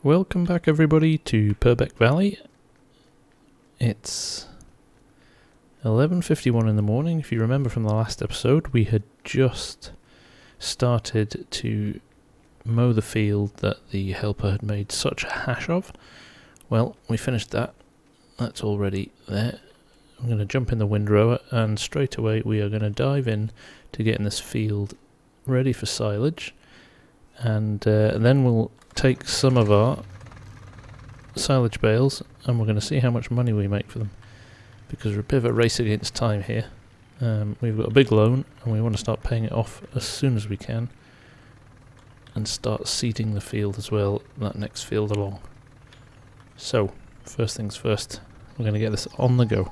Welcome back everybody to Purbeck Valley. It's 11:51 in the morning. If you remember from the last episode, we had just started to mow the field that the helper had made such a hash of. Well, we finished that. That's already there. I'm going to jump in the windrower and straight away we are going to dive in to getting this field ready for silage, and then we'll take some of our silage bales and we're going to see how much money we make for them, because we're a bit of a race against time here. We've got a big loan and we want to start paying it off as soon as we can and start seeding the field as well, that next field along. So first things first, we're going to get this on the go.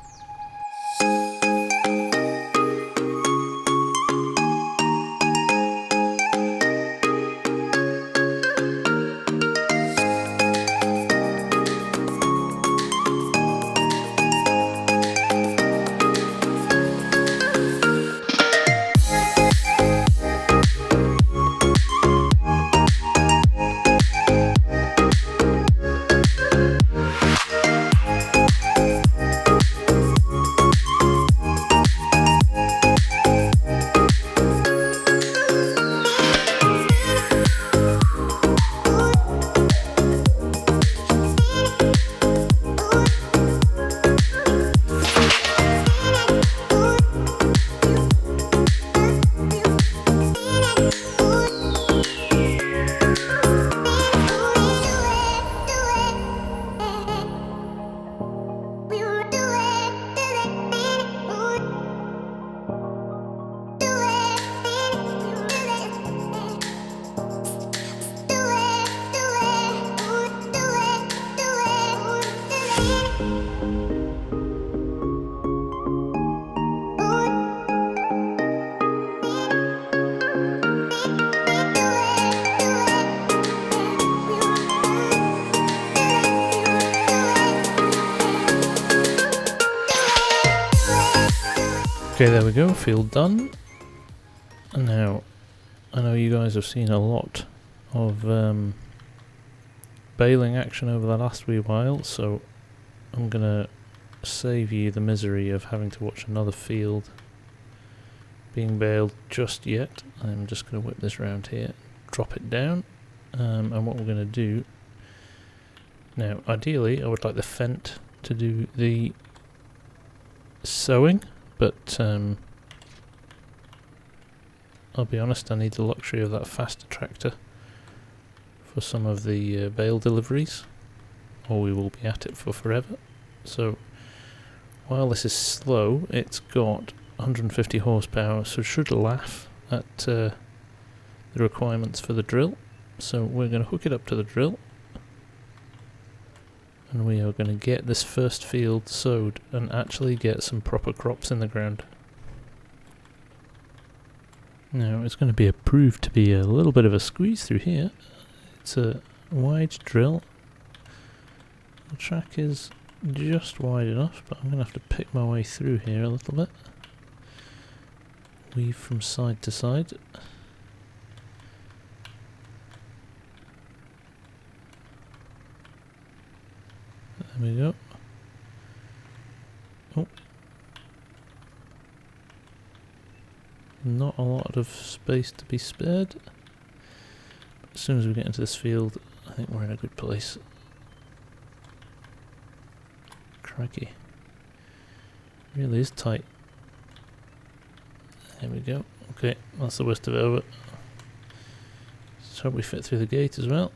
Okay, there we go, field done. And now, I know you guys have seen a lot of baling action over the last wee while, so I'm gonna save you the misery of having to watch another field being baled just yet. I'm just gonna whip this round here, drop it down, and what we're gonna do now, ideally I would like the Fent to do the sowing, but I'll be honest, I need the luxury of that faster tractor for some of the bale deliveries, or we will be at it for forever. So while this is slow, it's got 150 horsepower, so it should laugh at the requirements for the drill. So we're going to hook it up to the drill and we are going to get this first field sowed and actually get some proper crops in the ground. Now it's going to prove to be a little bit of a squeeze through here. It's a wide drill. The track is just wide enough, but I'm going to have to pick my way through here a little bit. Weave from side to side. There we go. Oh. Not a lot of space to be spared. As soon as we get into this field, I think we're in a good place. Crikey. Really is tight. There we go. Okay, that's the worst of it over. Let's hope we fit through the gate as well,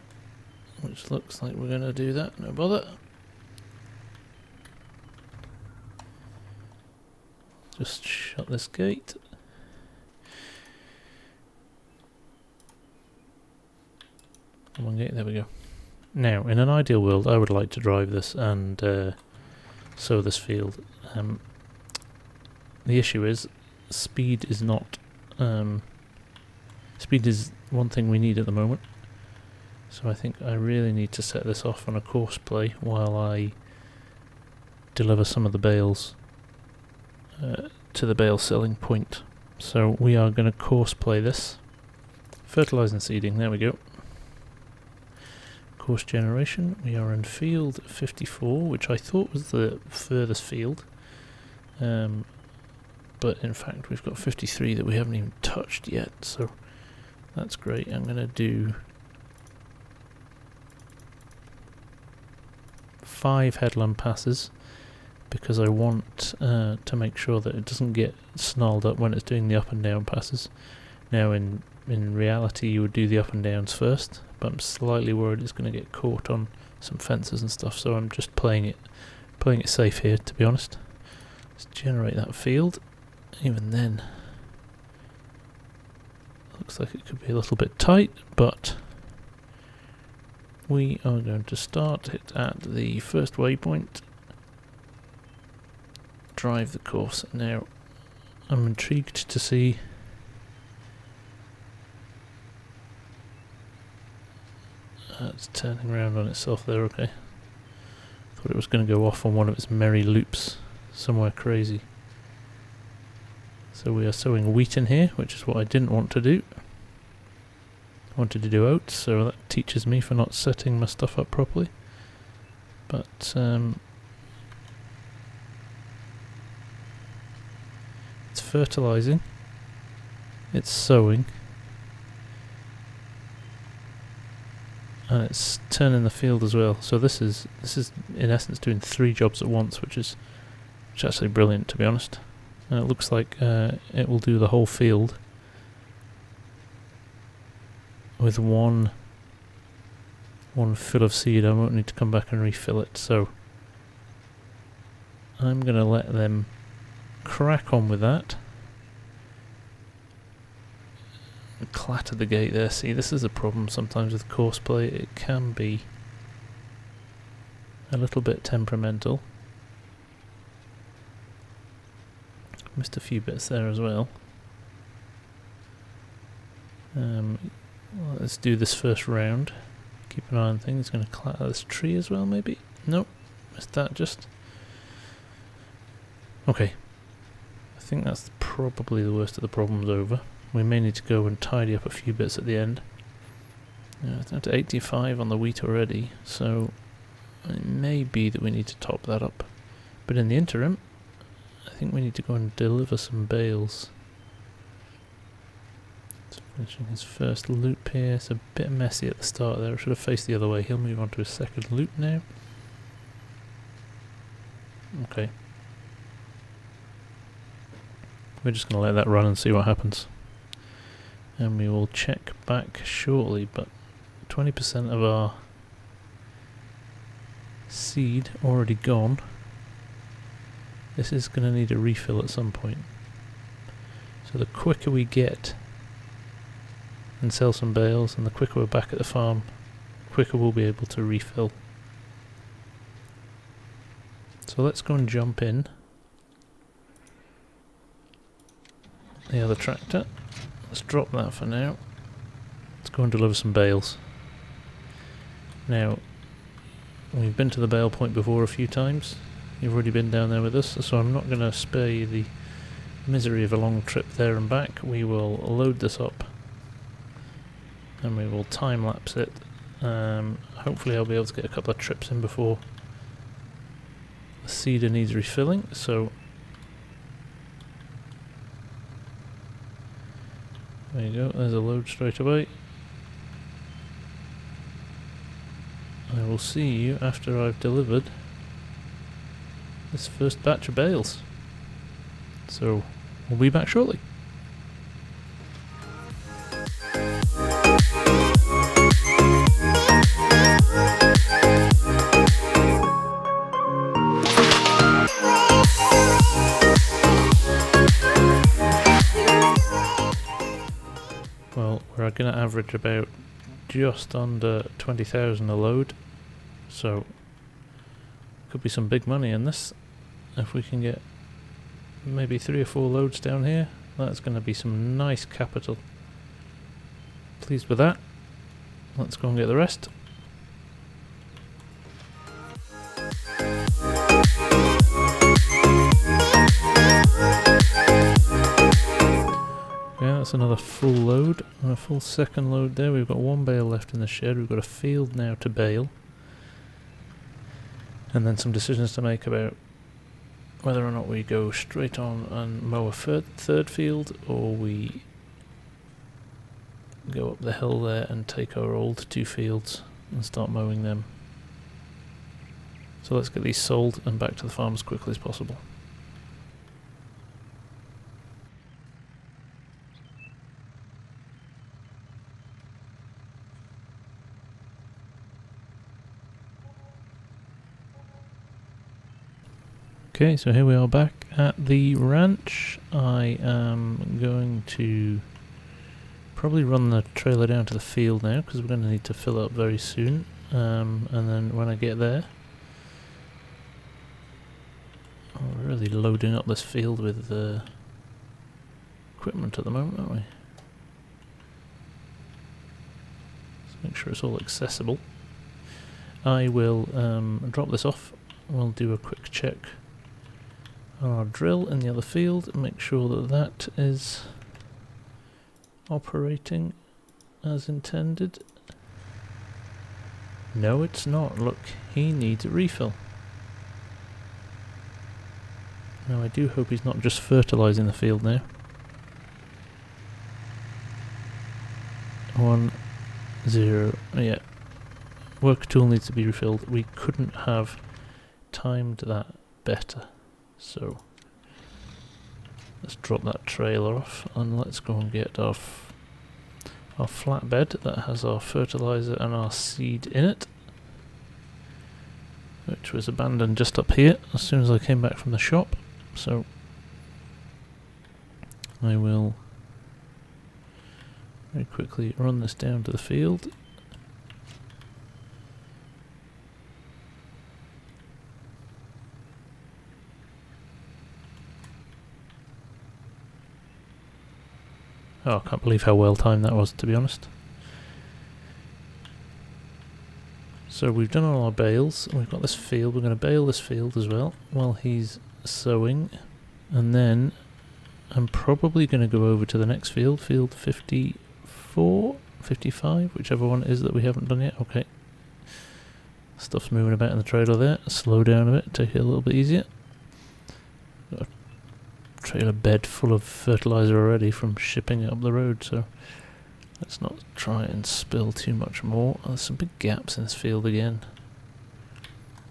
which looks like we're going to do that, no bother. Just shut this gate. Come on, gate, there we go. Now, in an ideal world, I would like to drive this and sow this field. The issue is, speed is not... speed is one thing we need at the moment. So I think I really need to set this off on a course play while I deliver some of the bales to the bale selling point. So we are going to course play this. Fertilise and seeding, there we go. course generation. We are in field 54, which I thought was the furthest field. But in fact we've got 53 that we haven't even touched yet, so that's great. I'm going to do 5 headland passes because I want to make sure that it doesn't get snarled up when it's doing the up and down passes. Now in reality you would do the up and downs first, but I'm slightly worried it's going to get caught on some fences and stuff, so I'm just playing it safe here, to be honest. Let's generate that field. Even then, looks like it could be a little bit tight, but we are going to start it at the first waypoint, drive the course. Now I'm intrigued to see it's turning around on itself there. Okay, thought it was going to go off on one of its merry loops somewhere crazy. So we are sowing wheat in here, which is what I didn't want to do. I wanted to do oats, so that teaches me for not setting my stuff up properly. But it's fertilizing, it's sowing, and it's turning the field as well. So this is in essence doing 3 jobs at once, which is actually brilliant, to be honest. And it looks like it will do the whole field with one fill of seed. I won't need to come back and refill it, so I'm going to let them crack on with that. Clatter the gate there. See, this is a problem sometimes with course play. It can be a little bit temperamental. Missed a few bits there as well. Let's do this first round. Keep an eye on things. It's going to clatter this tree as well, maybe? Nope, missed that just. Okay. I think that's probably the worst of the problems over. We may need to go and tidy up a few bits at the end. It's down to 85 on the wheat already, so it may be that we need to top that up. But in the interim, I think we need to go and deliver some bales. It's finishing his first loop here. It's a bit messy at the start there. I should have faced the other way. He'll move on to his second loop now. Okay. We're just going to let that run and see what happens. And we will check back shortly, but 20% of our seed already gone. This is going to need a refill at some point. So the quicker we get and sell some bales, and the quicker we're back at the farm, the quicker we'll be able to refill. So let's go and jump in the other tractor. Let's drop that for now. Let's go and deliver some bales. Now, we've been to the bale point before a few times. You've already been down there with us, so I'm not going to spare you the misery of a long trip there and back. We will load this up and we will time lapse it. Hopefully I'll be able to get a couple of trips in before the seeder needs refilling. So there you go, there's a load straight away. I will see you after I've delivered this first batch of bales. So we'll be back shortly. Well, we're going to average about just under 20,000 a load, so could be some big money in this. If we can get maybe 3 or 4 loads down here, that's going to be some nice capital. Pleased with that. Let's go and get the rest. Yeah, that's another full load, and a full second load there. We've got one bale left in the shed. We've got a field now to bale, and then some decisions to make about whether or not we go straight on and mow a third field, or we go up the hill there and take our old 2 fields and start mowing them. So let's get these sold and back to the farm as quickly as possible. Okay, so here we are back at the ranch. I am going to probably run the trailer down to the field now, because we're going to need to fill up very soon. And then when I get there, we're really loading up this field with equipment at the moment, aren't we? Let's make sure it's all accessible. I will drop this off. We'll do a quick check on our drill in the other field and make sure that that is operating as intended. No, it's not. Look, he needs a refill. Now I do hope he's not just fertilising the field now. 1, 0, yeah. Work tool needs to be refilled. We couldn't have timed that better. So let's drop that trailer off and let's go and get our flatbed that has our fertiliser and our seed in it, which was abandoned just up here as soon as I came back from the shop. So I will very quickly run this down to the field. Oh, I can't believe how well timed that was, to be honest. So we've done all our bales, we've got this field, we're going to bale this field as well while he's sowing, and then I'm probably going to go over to the next field, field 54, 55, whichever one it is that we haven't done yet. Okay. Stuff's moving about in the trailer there, slow down a bit, take it a little bit easier. Got a trailer bed full of fertiliser already from shipping it up the road, so let's not try and spill too much more. There's some big gaps in this field again,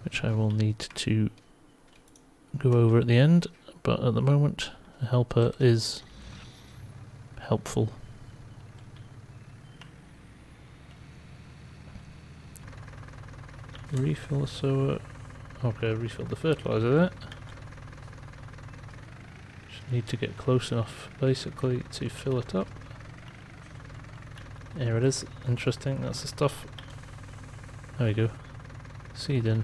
which I will need to go over at the end, but at the moment a helper is helpful. Refill the sower. Okay, refill the fertiliser there. Need to get close enough basically to fill it up. There it is. Interesting, that's the stuff. There we go. Seed in.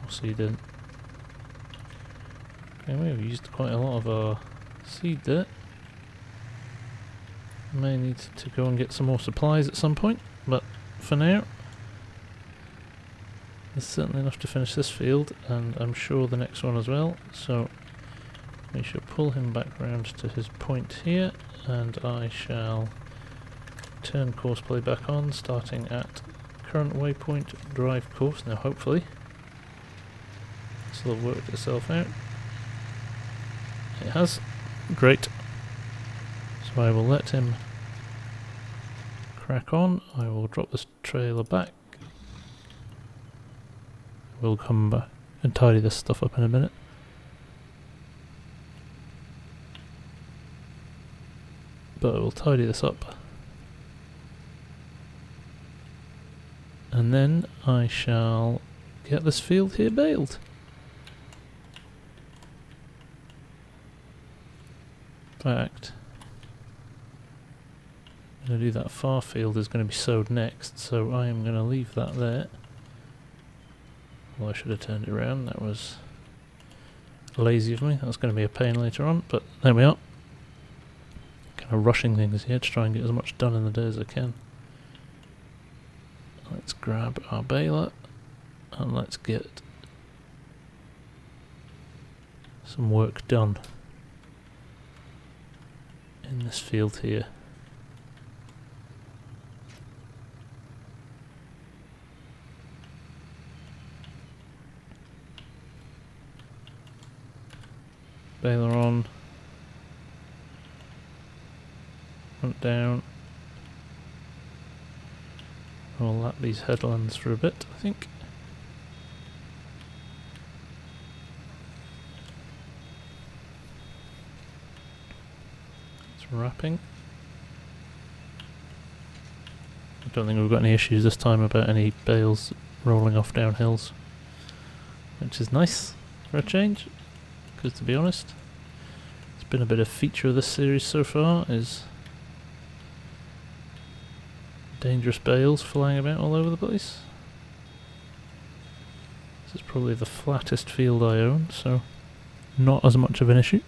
More seed in. Okay, we've used quite a lot of our seed there. May need to go and get some more supplies at some point, but for now there's certainly enough to finish this field, and I'm sure the next one as well, so we shall pull him back round to his point here, and I shall turn course play back on, starting at current waypoint drive course. Now hopefully this will have worked itself out. It has. Great. So I will let him crack on. I will drop this trailer back. We'll come back and tidy this stuff up in a minute. But I will tidy this up. And then I shall get this field here baled. In fact, I'm going to do that far field is going to be sowed next, so I am going to leave that there. Well, I should have turned it around, that was lazy of me, that's going to be a pain later on, but there we are. Kind of rushing things here to try and get as much done in the day as I can. Let's grab our baler and let's get some work done. this field here. Baler on. Front down. We'll lap these headlands for a bit, I think. It's wrapping. I don't think we've got any issues this time about any bales rolling off down hills, which is nice for a change, because to be honest, it's been a bit of a feature of this series so far, is dangerous bales flying about all over the place. This is probably the flattest field I own, so not as much of an issue.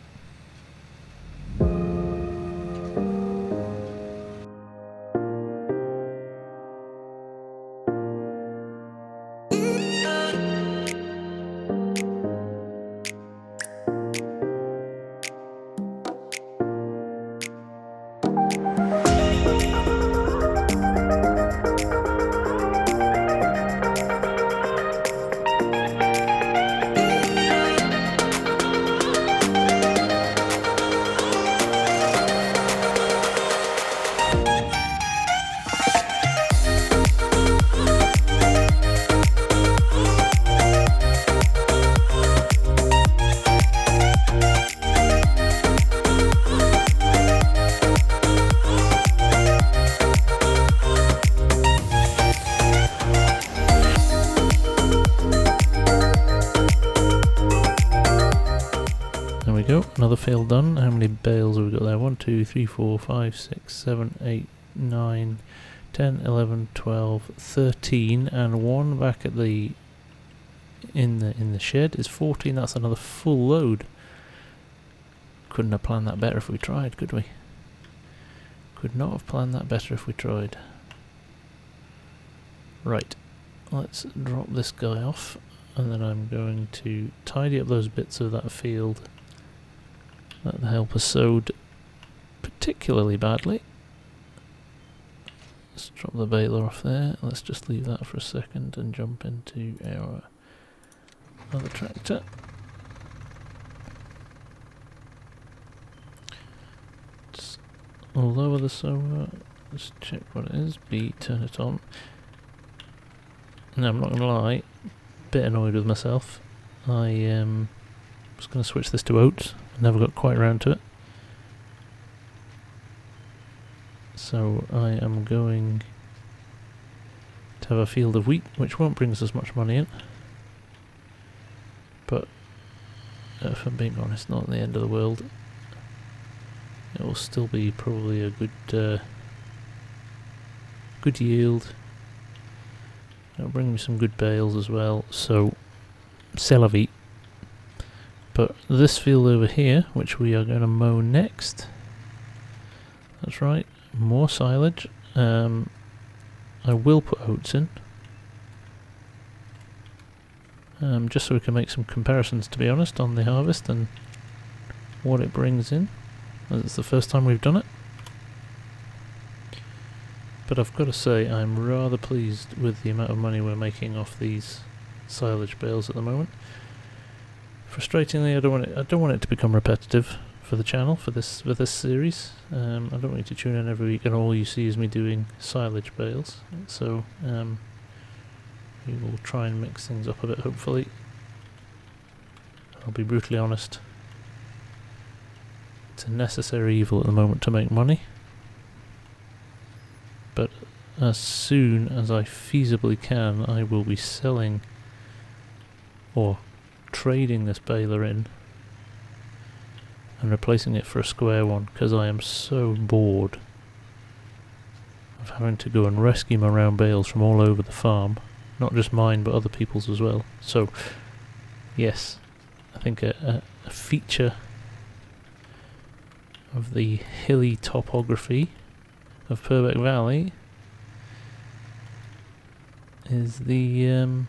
Another field done. How many bales have we got there? 1, 2, 3, 4, 5, 6, 7, 8, 9, 10, 11, 12, 13, and one back at the in the shed is 14. That's another full load. Couldn't have planned that better if we tried, could we? Could not have planned that better if we tried. Right, let's drop this guy off, and then I'm going to tidy up those bits of that field that the helper sowed particularly badly. Let's drop the baler off there. Let's just leave that for a second and jump into our other tractor. Just lower the sower. Let's check what it is. B, turn it on. No, I'm not going to lie. A bit annoyed with myself. I was going to switch this to oats. Never got quite around to it. So I am going to have a field of wheat, which won't bring us as much money in. But if I'm being honest, not the end of the world. It will still be probably a good good yield. It'll bring me some good bales as well, so c'est la vie. But this field over here, which we are going to mow next, that's right, more silage. I will put oats in, just so we can make some comparisons, to be honest, on the harvest and what it brings in. It's the first time we've done it. But I've got to say, I'm rather pleased with the amount of money we're making off these silage bales at the moment. Frustratingly, I don't want it to become repetitive for the channel for this series. I don't want you to tune in every week and all you see is me doing silage bales. So we will try and mix things up a bit. Hopefully, I'll be brutally honest. It's a necessary evil at the moment to make money. But as soon as I feasibly can, I will be selling or trading this baler in and replacing it for a square one, because I am so bored of having to go and rescue my round bales from all over the farm, not just mine but other people's as well. So yes, I think a feature of the hilly topography of Purbeck Valley is the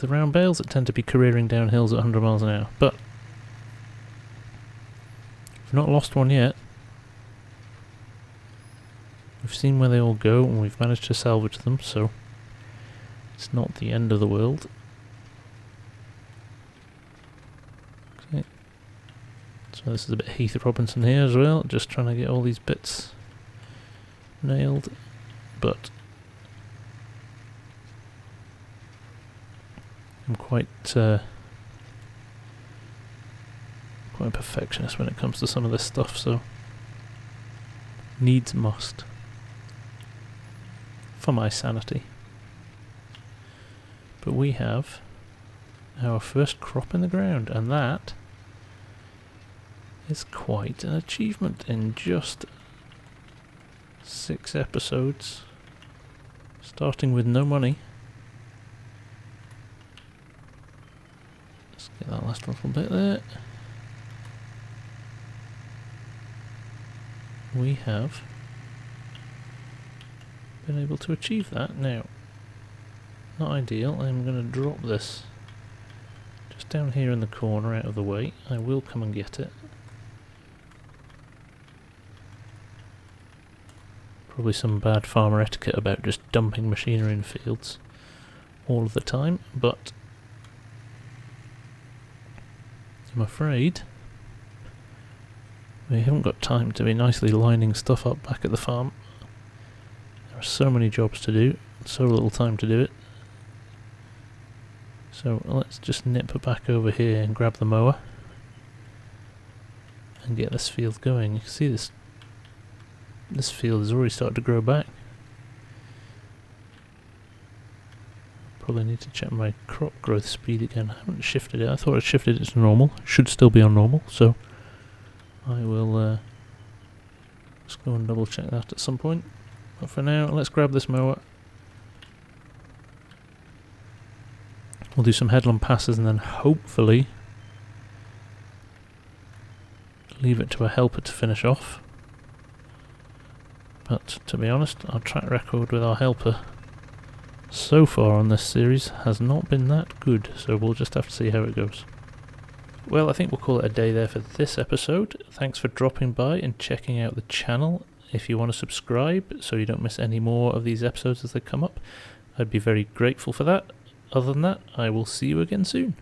round bales that tend to be careering down hills at 100 miles an hour. But We've not lost one yet. We've seen where they all go and we've managed to salvage them, so it's not the end of the world. Okay. So this is a bit Heath Robinson here as well, just trying to get all these bits nailed, but I'm quite a perfectionist when it comes to some of this stuff, so needs must. For my sanity. But we have our first crop in the ground, and that is quite an achievement in just 6 episodes, starting with no money. Let's get that last little bit there. We have been able to achieve that. Now, not ideal. I'm going to drop this just down here in the corner out of the way. I will come and get it. Probably some bad farmer etiquette about just dumping machinery in fields all of the time, but I'm afraid we haven't got time to be nicely lining stuff up back at the farm. There are so many jobs to do, so little time to do it. So let's just nip back over here and grab the mower and get this field going. You can see this field has already started to grow back. Probably need to check my crop growth speed again. I haven't shifted it. I thought I shifted it to normal. It should still be on normal, so I will just go and double check that at some point. But for now, let's grab this mower. We'll do some headland passes and then hopefully leave it to a helper to finish off. But to be honest, our track record with our helper so far on this series has not been that good, so we'll just have to see how it goes. Well, I think we'll call it a day there for this episode. Thanks for dropping by and checking out the channel. If you want to subscribe so you don't miss any more of these episodes as they come up, I'd be very grateful for that. Other than that, I will see you again soon.